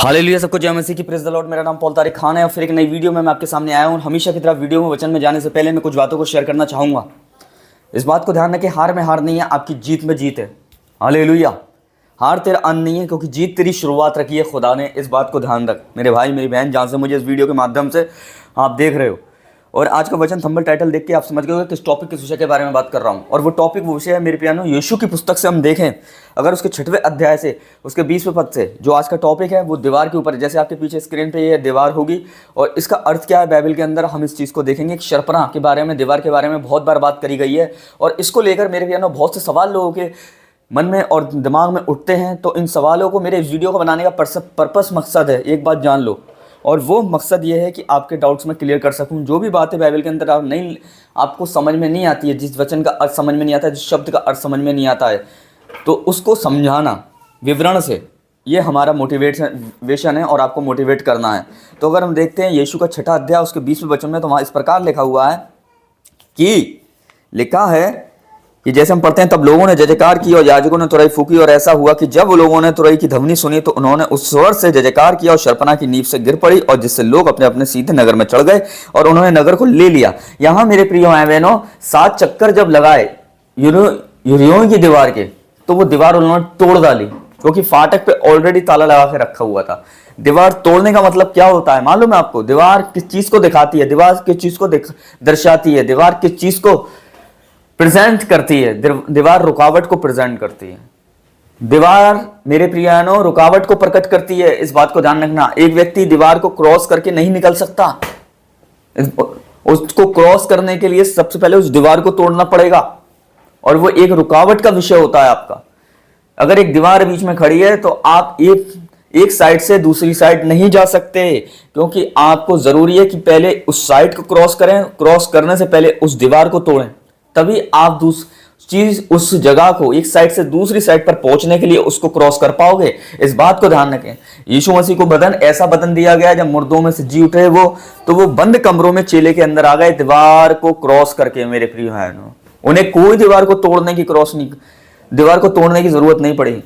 Hallelujah, सबको जय मसीह की, प्रेज़ द लॉर्ड। मेरा नाम पॉल तारिक खान है और फिर एक नई वीडियो में मैं आपके सामने आया हूँ। हमेशा की तरह वीडियो में वचन में जाने से पहले मैं कुछ बातों को शेयर करना चाहूँगा। इस बात को ध्यान रखें, हार में हार नहीं है, आपकी जीत में जीत है। हालेलुया, हार तेरा अंत नहीं है, क्योंकि जीत तेरी शुरुआत रखी है खुदा ने। इस बात को ध्यान रख मेरे भाई मेरी बहन, जहाँ से मुझे इस वीडियो के माध्यम से आप देख रहे हो। और आज का वचन थंबनेल टाइटल देख के आप समझ गए किस टॉपिक, किस विषय के बारे में बात कर रहा हूँ। और वो टॉपिक, वो विषय है मेरे प्यानो, यीशु की पुस्तक से हम देखें, अगर उसके 6वें अध्याय से उसके 20वें पद से जो आज का टॉपिक है वो दीवार के ऊपर, जैसे आपके पीछे स्क्रीन पे ये दीवार होगी। और इसका अर्थ क्या है बाइबल के अंदर, हम इस चीज़ को देखेंगे। शर्पना के बारे में, दीवार के बारे में बहुत बार बात करी गई है। और इसको लेकर मेरे प्यानो बहुत से सवाल लोगों के मन में और दिमाग में उठते हैं। तो इन सवालों को, मेरे इस वीडियो को बनाने का पर्पस, मकसद है, एक बात जान लो। और वो मकसद ये है कि आपके डाउट्स में क्लियर कर सकूं। जो भी बातें बाइबल के अंदर आपको समझ में नहीं आती है, जिस वचन का अर्थ समझ में नहीं आता है, जिस शब्द का अर्थ समझ में नहीं आता है, तो उसको समझाना विवरण से, ये हमारा मोटिवेशन है और आपको मोटिवेट करना है। तो अगर हम देखते हैं यीशु का 6वां अध्याय उसके 20वें वचन में, तो वहाँ इस प्रकार लिखा हुआ है कि लिखा है कि जैसे हम पढ़ते हैं, तब लोगों ने जयकार की और याजकों ने तुरई फूकी। और ऐसा हुआ कि जब लोगों ने तुरई की ध्वनि सुनी तो उन्होंने उस स्वर से जयकार किया और शर्पना की नींव से गिर पड़ी, और जिससे लोग अपने अपने सीधे नगर में चढ़ गए और उन्होंने नगर को ले लिया। यहाँ मेरे प्रियो भाई बहनों, 7 चक्कर जब लगाए यरीहो की दीवार के, तो वो दीवार उन्होंने तोड़ डाली, क्योंकि फाटक पे ऑलरेडी ताला लगा के रखा हुआ था। दीवार तोड़ने का मतलब क्या होता है मालूम है आपको? दीवार किस चीज को दिखाती है? दीवार किस चीज को दर्शाती है? दीवार किस चीज को प्रेजेंट करती है? दीवार रुकावट को प्रेजेंट करती है। दीवार मेरे प्रियानो रुकावट को प्रकट करती है। इस बात को ध्यान रखना। एक व्यक्ति दीवार को क्रॉस करके नहीं निकल सकता। उसको क्रॉस करने के लिए सबसे पहले उस दीवार को तोड़ना पड़ेगा, और वो एक रुकावट का विषय होता है आपका। अगर एक दीवार बीच में खड़ी है तो आप एक साइड से दूसरी साइड नहीं जा सकते, क्योंकि आपको जरूरी है कि पहले उस साइड को क्रॉस करें। क्रॉस करने से पहले उस दीवार को तोड़ें, तभी आप उस जगह को एक साइड से दूसरी साइड पर पहुंचने के लिए उसको क्रॉस कर पाओगे। इस बात को ध्यान रखें। यीशु मसीह को ऐसा बदन दिया गया, जब मुर्दों में से जी उठे वो, तो वो बंद कमरों में चेले के अंदर आ गए दीवार को क्रॉस करके। मेरे प्रिय भाइयों, उन्हें कोई दीवार को तोड़ने की जरूरत नहीं पड़ी।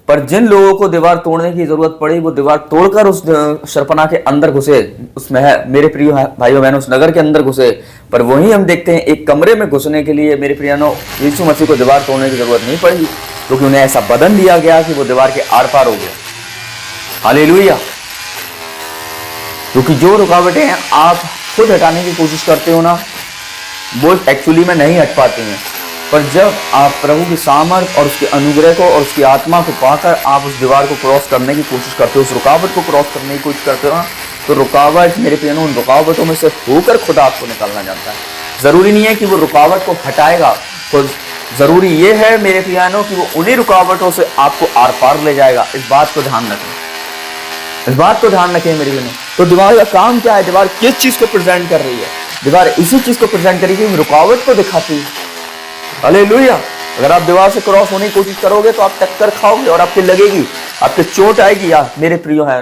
पर जिन लोगों को दीवार तोड़ने की जरूरत पड़ी, वो दीवार तोड़कर उस शर्पना के अंदर घुसे, उसमें है मेरे प्रिय भाइयों बहनों, उस नगर के अंदर घुसे। पर वहीं हम देखते हैं एक कमरे में घुसने के लिए मेरे प्रियनो यीशु मसीह को दीवार तोड़ने की जरूरत नहीं पड़ी, क्योंकि उन्हें ऐसा बदन दिया गया कि वो दीवार के आर पार हो गया। हालेलुया। क्योंकि जो रुकावटें आप खुद हटाने की कोशिश करते हो ना, वो एक्चुअली में नहीं हट पाती हैं। पर जब आप प्रभु की सामर्थ और उसके अनुग्रह को और उसकी आत्मा को पाकर आप उस दीवार को क्रॉस करने की कोशिश करते हो, उस रुकावट को क्रॉस करने की कोशिश करते हो, तो रुकावट मेरे प्रियो, उन रुकावटों में से होकर खुदा आपको निकालना चाहता है। जरूरी नहीं है कि वो रुकावट को हटाएगा, तो जरूरी ये है मेरे प्रियानो कि वो उन्हीं रुकावटों से आपको आर पार ले जाएगा। इस बात को ध्यान रखें, इस बात को ध्यान रखें मेरे प्रियो। तो दीवार का काम क्या है? दीवार किस चीज को प्रेजेंट कर रही है? दीवार इसी चीज को प्रेजेंट करेगी, रुकावट को दिखाती है। हालेलुया। अगर आप दीवार से क्रॉस होने की कोशिश करोगे तो आप टक्कर खाओगे और आपकी लगेगी, आपके चोट आएगी। यार मेरे प्रियो है,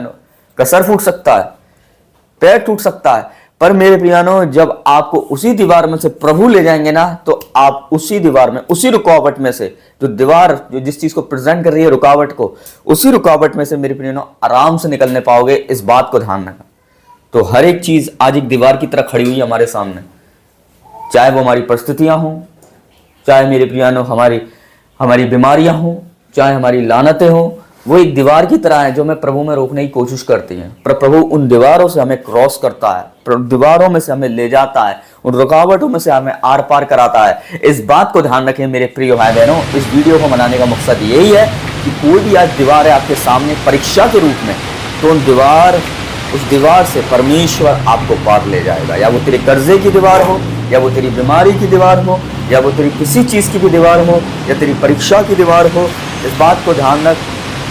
कसर फूट सकता है, पैर टूट सकता है। पर मेरे प्रियानो, जब आपको उसी दीवार में से प्रभु ले जाएंगे ना, तो आप उसी दीवार में, उसी रुकावट में से, जो दीवार जो जिस चीज को प्रेजेंट कर रही है रुकावट को, उसी रुकावट में से मेरे प्रियानो आराम से निकलने पाओगे। इस बात को ध्यान रखना। तो हर एक चीज आज एक दीवार की तरह खड़ी हुई है हमारे सामने, चाहे वो हमारी परिस्थितियां हों, चाहे मेरे प्रियानो हमारी बीमारियां हों, चाहे हमारी लानतें हों, वो एक दीवार की तरह है जो हमें प्रभु में रोकने की कोशिश करती हैं। पर प्रभु उन दीवारों से हमें क्रॉस करता है, दीवारों में से हमें ले जाता है, उन रुकावटों में से हमें आर पार कराता है। इस बात को ध्यान रखें मेरे प्रिय भाई बहनों। इस वीडियो को बनाने का मकसद यही है कि कोई भी आज दीवार है आपके सामने परीक्षा के रूप में, तो उस दीवार से परमेश्वर आपको पार ले जाएगा। या वो तेरे कर्जे की दीवार हो, या वो तेरी बीमारी की दीवार हो, या वो तेरी किसी चीज की भी दीवार हो, या तेरी परीक्षा की दीवार हो। इस बात को ध्यान रख,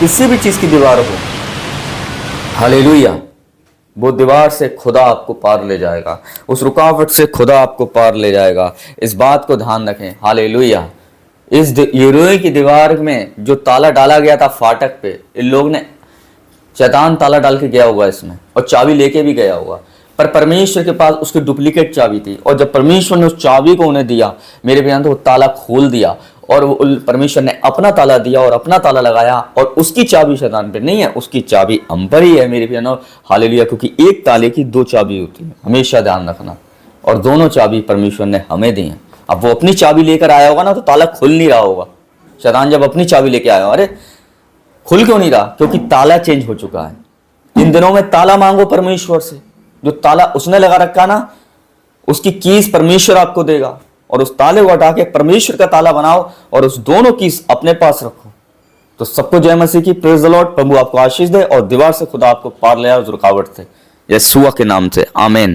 किसी भी चीज की दीवार हो, हालेलुया, वो दीवार से खुदा आपको पार ले जाएगा, उस रुकावट से खुदा आपको पार ले जाएगा। इस बात को ध्यान रखें। हालेलुया। इस यरीहो की दीवार में जो ताला डाला गया था फाटक पे, इन लोग ने, शैतान ताला डाल के गया होगा इसमें, और चाबी लेके भी गया होगा। पर परमेश्वर के पास उसकी डुप्लीकेट चाबी थी, और जब परमेश्वर ने उस चाबी को उन्हें दिया मेरे बयान, तो वो ताला खोल दिया और वो परमेश्वर ने अपना ताला दिया और अपना ताला लगाया, और उसकी चाबी शैतान पे नहीं है, उसकी चाबी हम पर ही है मेरे बहनों। हालेलुया। क्योंकि एक ताले की दो चाबी होती है, हमेशा ध्यान रखना, और दोनों चाबी परमेश्वर ने हमें दी है। अब वो अपनी चाबी लेकर आया होगा ना, तो ताला खुल नहीं रहा होगा। शैतान जब अपनी चाबी लेके आया, अरे खुल क्यों नहीं रहा? क्योंकि ताला चेंज हो चुका है। इन दिनों में ताला मांगो परमेश्वर से, जो ताला उसने लगा रखा ना, उसकी कीज परमेश्वर आपको देगा, और उस ताले को हटा के परमेश्वर का ताला बनाओ और उस दोनों कीज अपने पास रखो। तो सबको जय मसीह की, प्रेज द लॉर्ड। प्रभु आपको आशीष दे और दीवार से खुदा आपको पार ले आए उस रुकावट से, यीशुआ के नाम से, आमीन।